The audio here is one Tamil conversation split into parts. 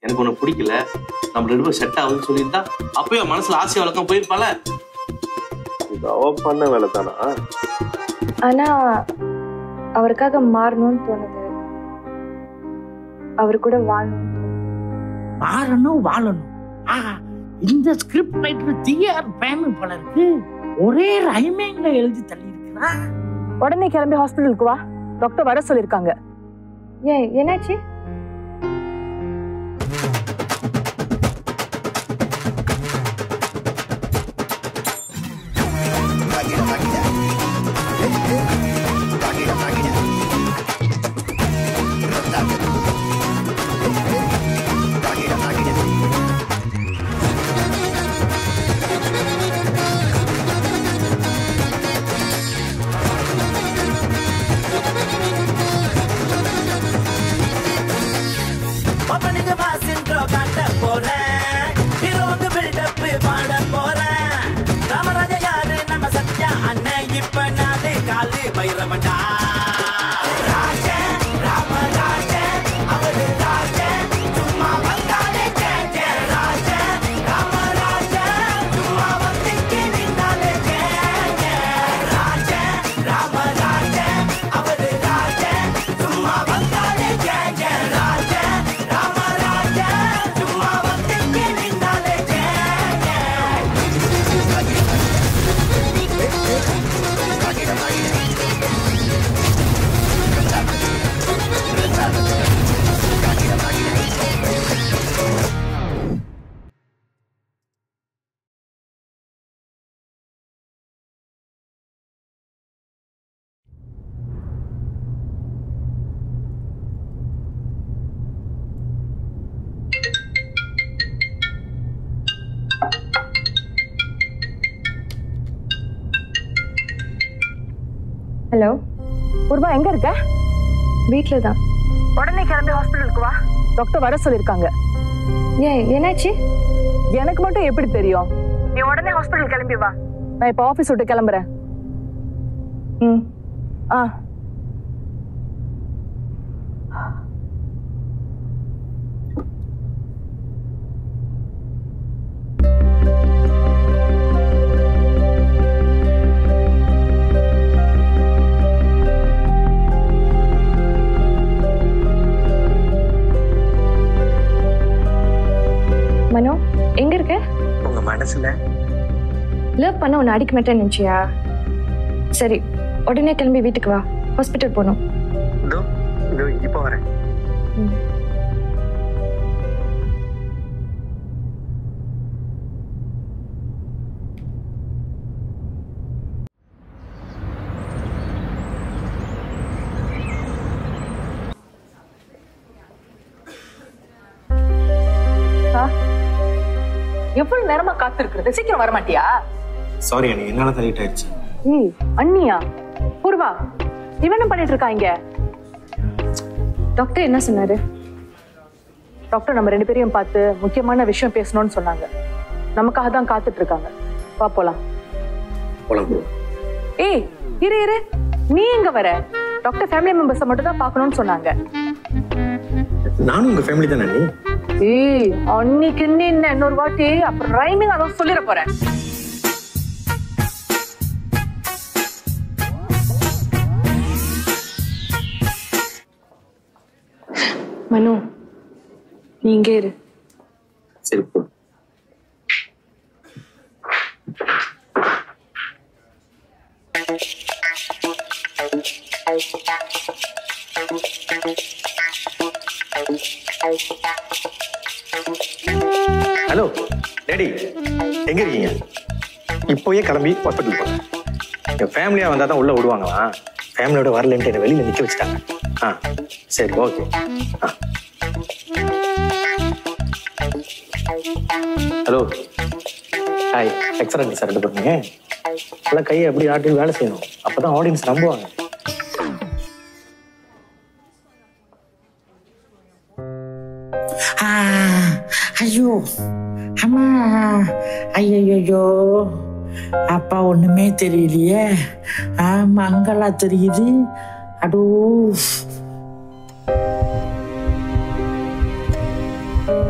எனக்கு உனக்கு பிடிக்கல, நம்ம 2 பேரும் செட் ஆகுதுன்னு சொல்லியிருந்தா அப்பயே மனசுல ஆசை வழக்கம் போயிருப்பால. இது அவ பண்ண வேலை தானா? ஆனா அவருக்காக மாறணும்னு தோணுது, அவரு கூட வாழணும். மாறணும் வாழணும். இந்த ஸ்கிரிப்ட் ரைட்டர் டிஆர் பேனு போல இருக்கு. ஒரே ரைமிங்ல எழுதி தள்ளி இருக்கிறா. உடனே கிளம்பி ஹாஸ்பிட்டலுக்கு வா, டாக்டர் வர சொல்லிருக்காங்க. ஏன் என்னாச்சு? ஹலோ பூர்வா, எங்க இருக்க? வீட்ல தான். உடனே கிளம்பி ஹாஸ்பிட்டலுக்கு வா, டாக்டர் வர சொல்லிருக்காங்க. ஏன் என்னாச்சு? எனக்கு மட்டும் எப்படி தெரியும்? நீ உடனே ஹாஸ்பிட்டல் கிளம்பி வா, நான் இப்ப ஆபீஸ் விட்டு கிளம்புறேன். ஆ மனோ, எங்க இருக்க? உங்க மனசுல லவ் பண்ண உன்னை அடிக்க மாட்டேன்னு நினைச்சியா? சரி, உடனே கிளம்பி வீட்டுக்கு வா, ஹாஸ்பிட்டல் போகணும். இப்ப வரேன். எவ்வளவு நேரமா காத்து இருக்கிறது? சீக்கிரம் வர மாட்டியா? சாரி அண்ணி, என்னால லேட் ஆயிடுச்சு. அண்ணியா? பூர்வா, இவன் என்ன பண்ணிட்டு இருக்கா இங்க? டாக்டர் என்ன சொன்னாரு? டாக்டர் நம்ம 2 பேரையும் பார்த்து முக்கியமான விஷயம் பேசணும்னு சொன்னாங்க. நமக்காக தான் காத்துட்டு இருக்காங்க. வா போலாம். ஏய், இரு, நீ எங்க வர? டாக்டர் ஃபேமிலி மெம்பர்ஸை மட்டும் தான் பார்க்கணும்னு சொன்னாங்க. நானும் உங்க ஃபேமிலி தானே அண்ணி. ஏய், அன்னைக்கு என்ன இன்னொரு வாட்டி அப்புறம் ரைமிங் அத சொல்லிட போறேன். மனு, நீ இங்கே இரு. சரி போ. ஹலோ டேடி, எங்க இருக்கீங்க? இப்போயே கிளம்பி ஹாஸ்பிட்டல் போங்க. என் ஃபேமிலியா வந்தா தான் உள்ள விடுவாங்களா? ஃபேமிலியோட வரலன்ட்டு என்னை வெளியில நிக்க வச்சுட்டாங்க. சரி okay. Hello, hi. Excellent sir. ரெண்டு பேருங்க நல்லா கையை எப்படி ஆட்டி வேலை செய்யணும், அப்பதான் ஆடியன்ஸ் நம்புவாங்க. ஐயோ அம்மா, ஐயோ அப்பா ஒண்ணுமே தெரியலையே. மங்களா தெரியுது. அடோ டாக்டர்,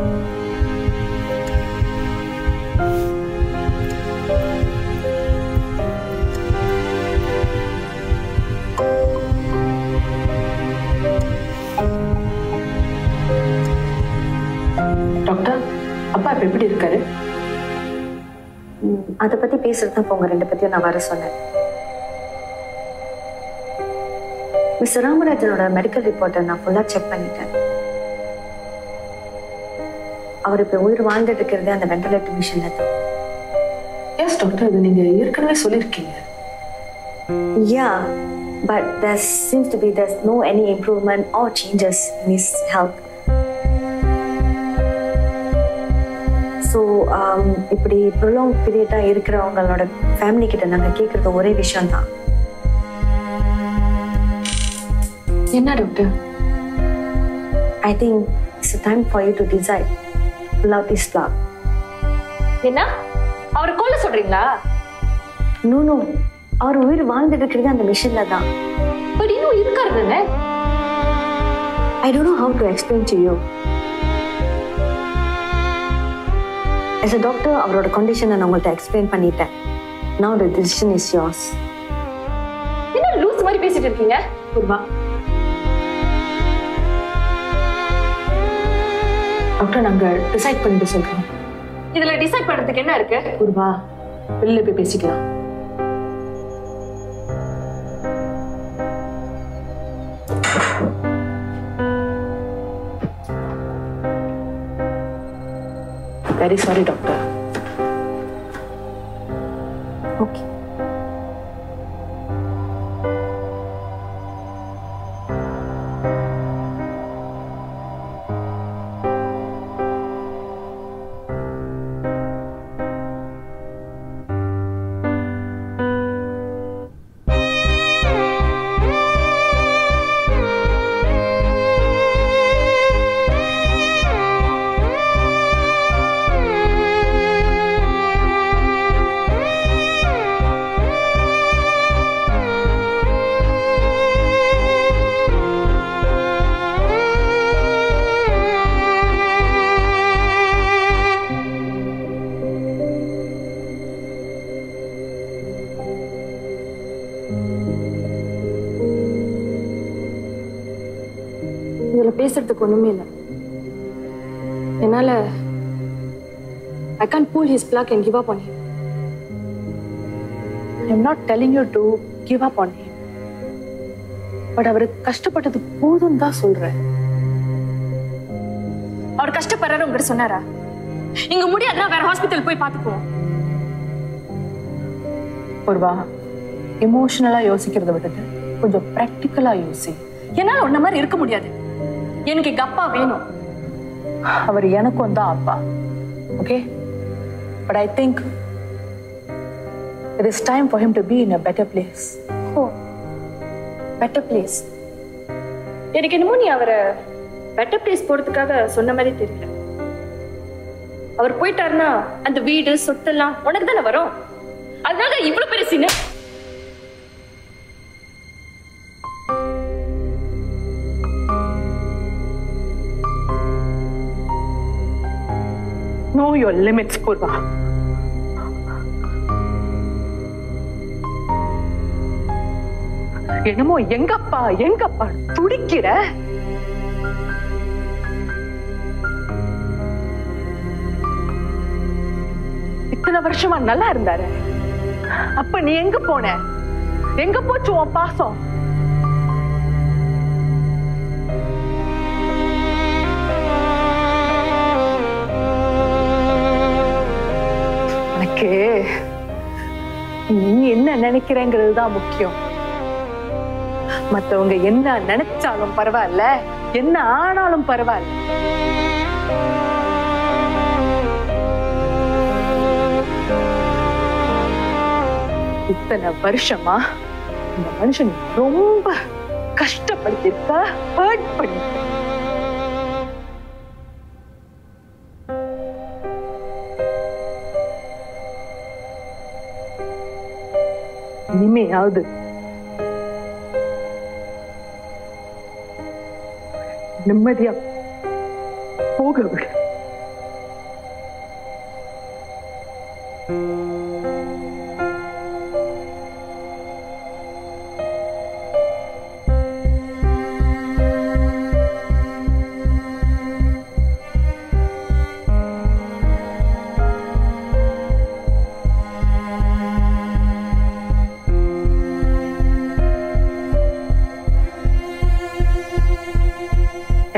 அப்பா இப்ப எப்படி இருக்காரு? அதை பத்தி பேசுறதுதான் இப்போ உங்க 2 பத்தியும் நான் வர சொன்னேன். மிஸ்டர் ராமராஜனோட மெடிக்கல் ரிப்போர்ட்டை நான் ஃபுல்லா செக் பண்ணிட்டேன். அவர் இப்ப உயிர் வாழ்ந்துட்டு இருக்கிறதே அந்த வென்டிலேட்டர் மிஷின்ல தான். எஸ் டாக்டர், இது நீங்க ஏற்கனவே சொல்லியிருக்கீங்க. Yeah, but there seems to be there's no any improvement or changes in his health. So இப்படி ப்ரொலாங் பீரியடாக இருக்கிறவங்களோட ஃபேமிலி கிட்ட நாங்கள் கேட்குறது ஒரே விஷயம்தான். என்ன doctor? I think it's a time for you to decide. Pull out this plug. என்ன அவரை கொல்ல சொல்றீங்களா? No. அவர் உயிர் வாழ்ந்துட்டு இருக்கிறது அந்த மிஷின்ல தான். பட் இன்னும் இருக்காரு தானே? I don't know how to explain to you. As a doctor, அவரோட கண்டிஷனை நான் உங்கள்கிட்ட எக்ஸ்பிளைன் பண்ணிட்டேன். Now the decision is yours. என்ன லூஸ் மாதிரி பேசிட்டு இருக்கீங்க? பூர்வா, டாக்டர் நாங்க டிசைட் பண்ணிட்டு சொல்றோம். இதுல டிசைட் பண்றதுக்கு என்ன இருக்கு? பூர்வா, வெளில போய் பேசிக்கலாம். Very sorry, doctor. Okay. இதுல பேசுறதுக்கு ஒண்ணுமே இல்லை. என்னால I can't pull his plug and give up on him. I'm not telling you to give up on him. But அவர் கஷ்டப்பட்டது போதும் தான் சொல்றேன். அவர் கஷ்டப்படுறாரு உங்ககிட்ட சொன்னாரா? இங்க முடியாதுன்னா வேற ஹாஸ்பிட்டல் போய் பாத்துக்குவோம். பூர்வா, எமோஷனலா யோசிக்கிறத விட்டுட்டு கொஞ்சம் பிராக்டிக்கலா யோசி. என்னால ஒன்ன மாதிரி இருக்க முடியாது. எனக்கு எங்க அப்பா வேணும். அவர் எனக்கும் தான் அப்பா. Okay, but I think it is time for him to be in a better place. Oh, better place. எனக்கு என்னமோ நீ அவரை பெட்டர் பிளேஸ் போறதுக்காக சொன்ன மாதிரி தெரியல. அவர் போயிட்டாருன்னா அந்த வீடு சொத்தெல்லாம் உனக்கு தானே வரும். அதனால இவ்வளவு பெரிய Seenu. Know your limits, Purva. என்னமோ எங்கப்பா துடிக்கிற. இத்தனை வருஷமா நல்லா இருந்தாரு. அப்ப நீ எங்க போன? எங்க போச்சு உன் பாசம்? எனக்கு நீ என்ன நினைக்கிறேங்கிறது தான் முக்கியம். மத்தவங்க என்ன நினைச்சாலும் பரவாயில்ல, என்ன ஆனாலும் பரவாயில்ல. இத்தனை வருஷமா இந்த மனுஷன் ரொம்ப கஷ்டப்படுத்திருக்க, ஹர்ட் பண்ணிருக்க. இனிமையாவது நிம்மதியா போக விடு.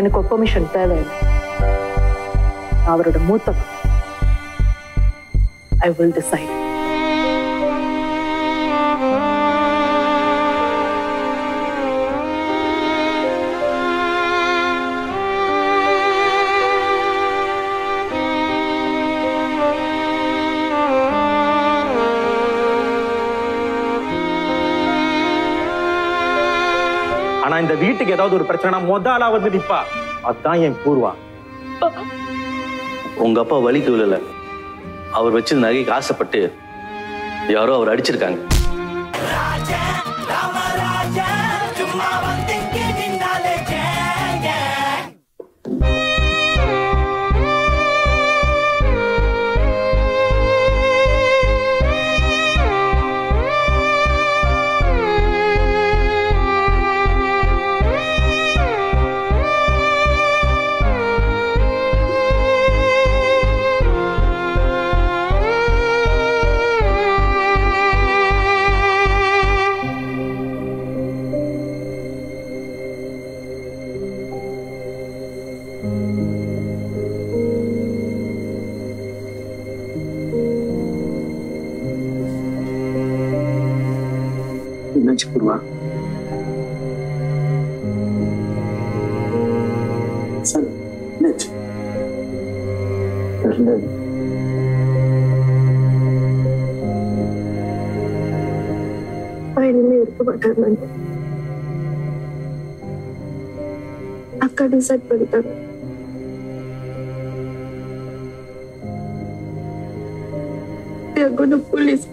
எனக்கு பெர்மிஷன் தேவையில்லை. அவரோட மூத்த ஐ வில் டிசைட். ஆனா இந்த வீட்டுக்கு ஏதாவது ஒரு பிரச்சனை முதலா வந்து நிப்பா. அதான் என் பூர்வா. உங்க அப்பா வலிக்கு விழல, அவர் வச்சு நகைக்கு ஆசைப்பட்டு யாரோ அவர் அடிச்சிருக்காங்க. என்னாச்சு பூர்வா? சார் என்னாச்சு? இனிமே இருக்க மாட்டாங்க. அக்கா டிசைட் பண்ணிட்டாங்க. They are going to police.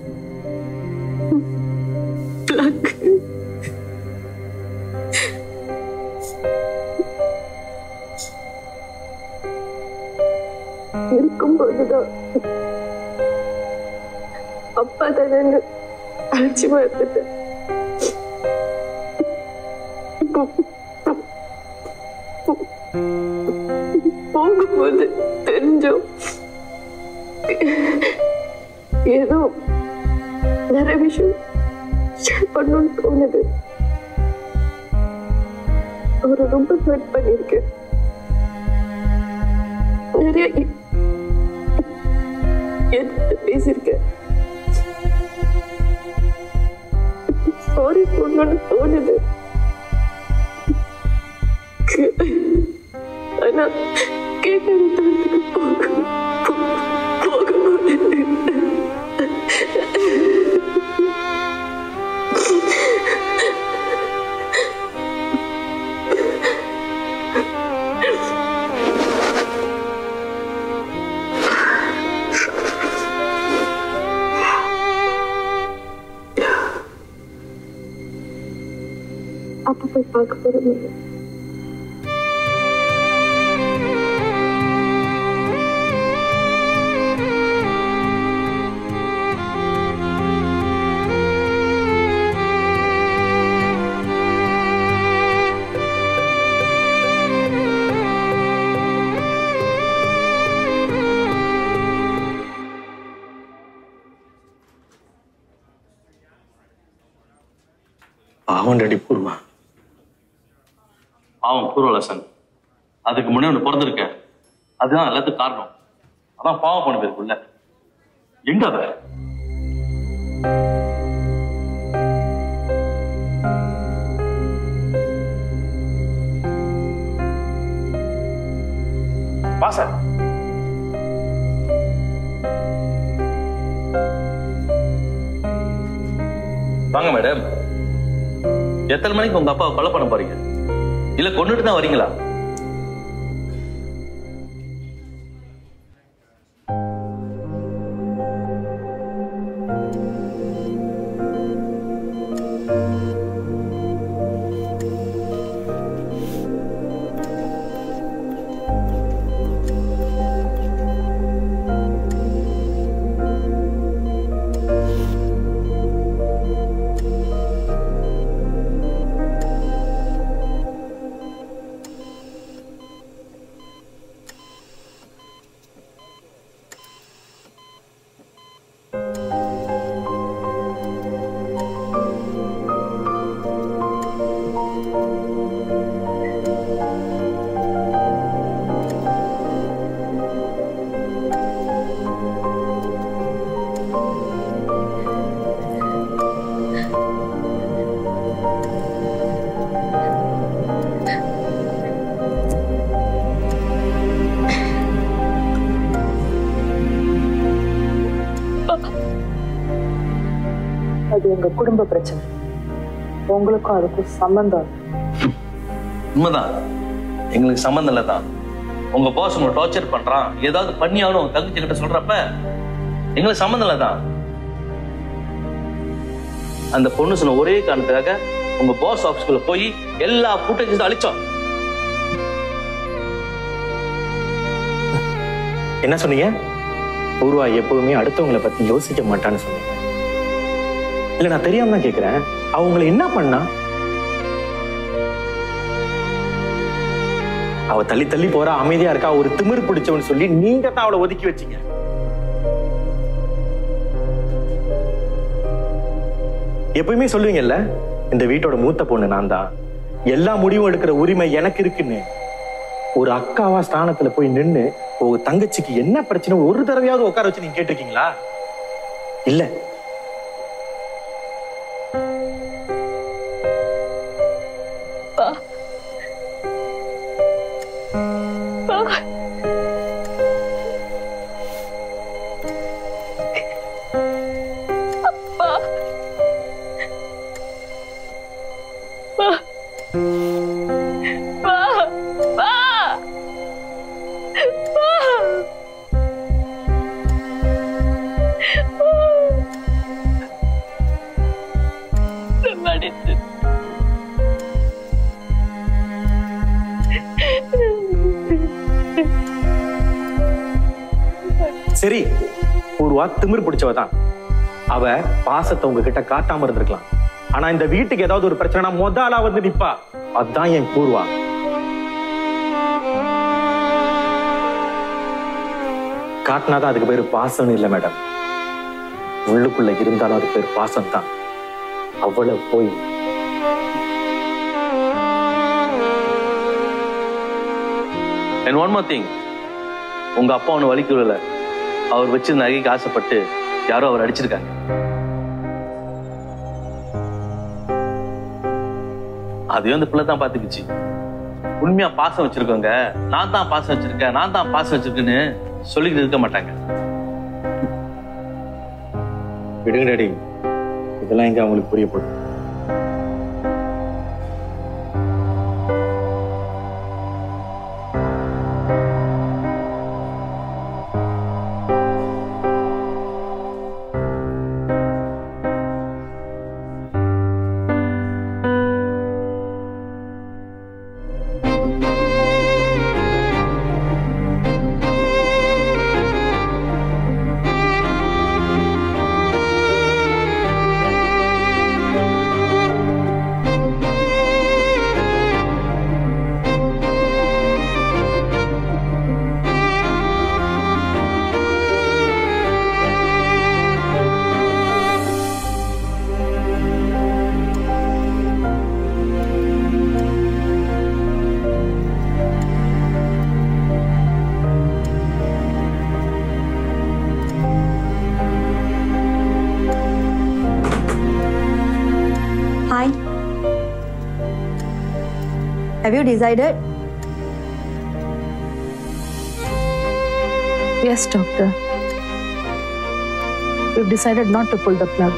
இருக்கும்போதுதான் அப்பா தானே அலட்சியமா இருந்துட்டேன். போகும்போது தெரிஞ்சோம் ஏதோ நிறைய விஷயம் ஷேர் பண்ணணும்னு தோணுது. அவரை ரொம்ப ஹர்ட் பண்ணிருக்கேன். நிறைய எதிர்த்து பேசியிருக்கேன். சாரி சொல்லணும்னு தோணுது. ஆனா கேட்ட போக அப்ப போய் பார்க்க போறேன். பாவம் ரெடி பூர்வா. பாவம் பூர்வலசன். அதுக்கு முன்னே ஒன்று பிறந்திருக்க, அதுதான் எல்லாத்துக்கும் காரணம். அதான் பாவம் பண்ண பேருக்குள்ள எங்க அவ? வா சார். வாங்க மேடம். எத்தனை மணிக்கு உங்க அப்பாவை கொலை பண்ண போறீங்க? இல்ல கொண்டுட்டு தான் வரீங்களா? அது எங்க குடும்ப பிரச்சனை. உங்களுக்கும் அதுக்கும் சம்பந்தம். உண்மைதான், எங்களுக்கு சம்பந்தம் இல்லை தான். உங்க பாஸ் உங்களை டார்ச்சர் பண்றான், ஏதாவது பண்ணி ஆகணும் உங்க தங்கச்சி கிட்ட சொல்றப்ப எங்களுக்கு சம்பந்தம் இல்லை தான். அந்த பொண்ணு சொன்ன ஒரே காரணத்துக்காக உங்க பாஸ் ஆபீஸ்க்குள்ள போய் எல்லா ஃபுட்டேஜஸ் அழிச்சோம். என்ன சொன்னீங்க? பூர்வா எப்பவுமே அடுத்தவங்களை பத்தி யோசிக்க மாட்டான்னு சொன்னீங்க. இல்ல நான் தெரியாம தான் கேக்குறேன், அவங்களை என்ன பண்ணா? அவ தள்ளி தள்ளி போறா, அமைதியா இருக்கா, ஒரு திமிர் பிடிச்சவன்னு சொல்லி நீங்க தான் அவளை ஒதுக்கி வச்சீங்க. எப்பயுமே சொல்லுவீங்கல்ல, இந்த வீட்டோட மூத்த பொண்ணு நான் தான், எல்லா முடிவும் எடுக்கிற உரிமை எனக்கு இருக்குன்னு. ஒரு அக்காவா ஸ்தானத்துல போய் நின்னு உங்க தங்கச்சிக்கு என்ன பிரச்சனை ஒரு தடவையாவது உட்கார வச்சு நீங்க கேட்டிருக்கீங்களா? இல்ல. சரி, பூர்வா திமிர் பிடிச்சவதான். அவ பாசத்தை உங்ககிட்ட காட்டாம இருந்திருக்கலாம். ஆனா இந்த வீட்டுக்கு ஏதாவது ஒரு பிரச்சனை முதலா வந்து நிப்பா. அதுதான் என் பூர்வா. காட்டினாதான் அதுக்கு பேரு பாசம்னு இல்லை மேடம். உள்ளுக்குள்ள இருந்தாலும் அதுக்கு பேர் பாசம் தான். அவ்வளவு போய் And one more thing, உங்க அப்பா ஒண்ணு வலிக்கல, அவர் வச்சிருந்த நகைக்கு ஆசைப்பட்டு யாரோ அவர் அடிச்சிருக்காங்க. அதையும் அந்த பிள்ளை தான் பாத்துக்குச்சு. உண்மையா பாசம் வச்சிருக்கோங்க, நான் தான் பாசம் வச்சிருக்கேன், நான் தான் பாசம் வச்சிருக்கேன்னு சொல்லிக்கிட்டு இருக்க மாட்டாங்க. விடுங்க டாடி, இதெல்லாம் எங்க அவங்களுக்கு புரிய போகுது? Have you decided? Yes, doctor. We've decided not to pull the plug.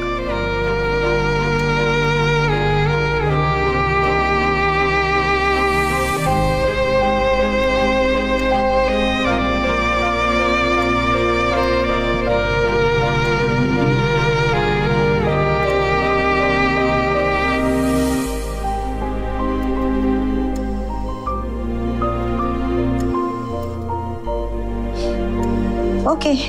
Okay.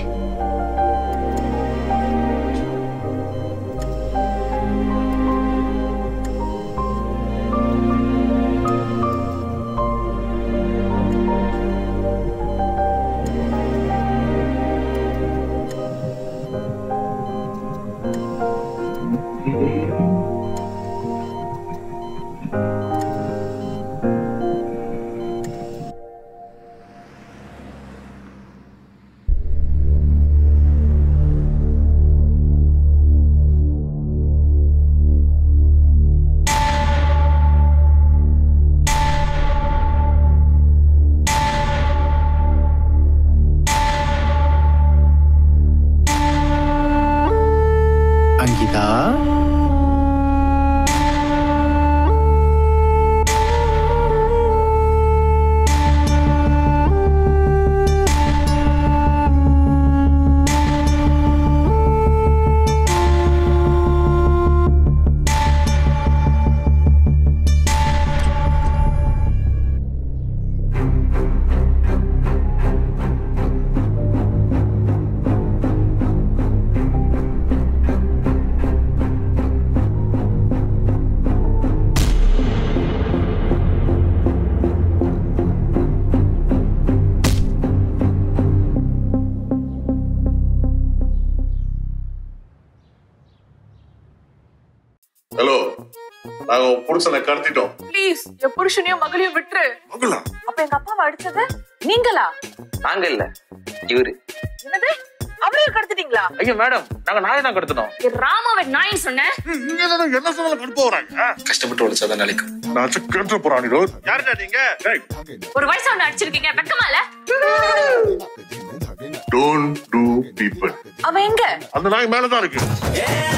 Ankita, நாங்க உன் புருஷனை கடத்திட்டோம். ப்ளீஸ் என் புருஷனையும் மகளையும் விட்டுரு. மகளா? அப்ப எங்க அப்பாவை அடிச்சது நீங்களா? நாங்க இல்ல, இவரு. என்னது, அவரே கடத்திட்டீங்களா? ஐயோ மேடம், நாங்க நாயை தான் கடத்தினோம். ராமாவை நாய் சொன்னேன். என்ன சொன்னாலும் கடுப்பு வராங்க. கஷ்டப்பட்டு உழைச்சாதான் நிலைக்கும். நான் கெட்டு போறான். யாருடா நீங்க? ஒரு வயசான அடிச்சிருக்கீங்க, வெக்கமா இல்ல? Don't do people. அவன் எங்க? அந்த நாய் மேலதான் இருக்கு. Yeah,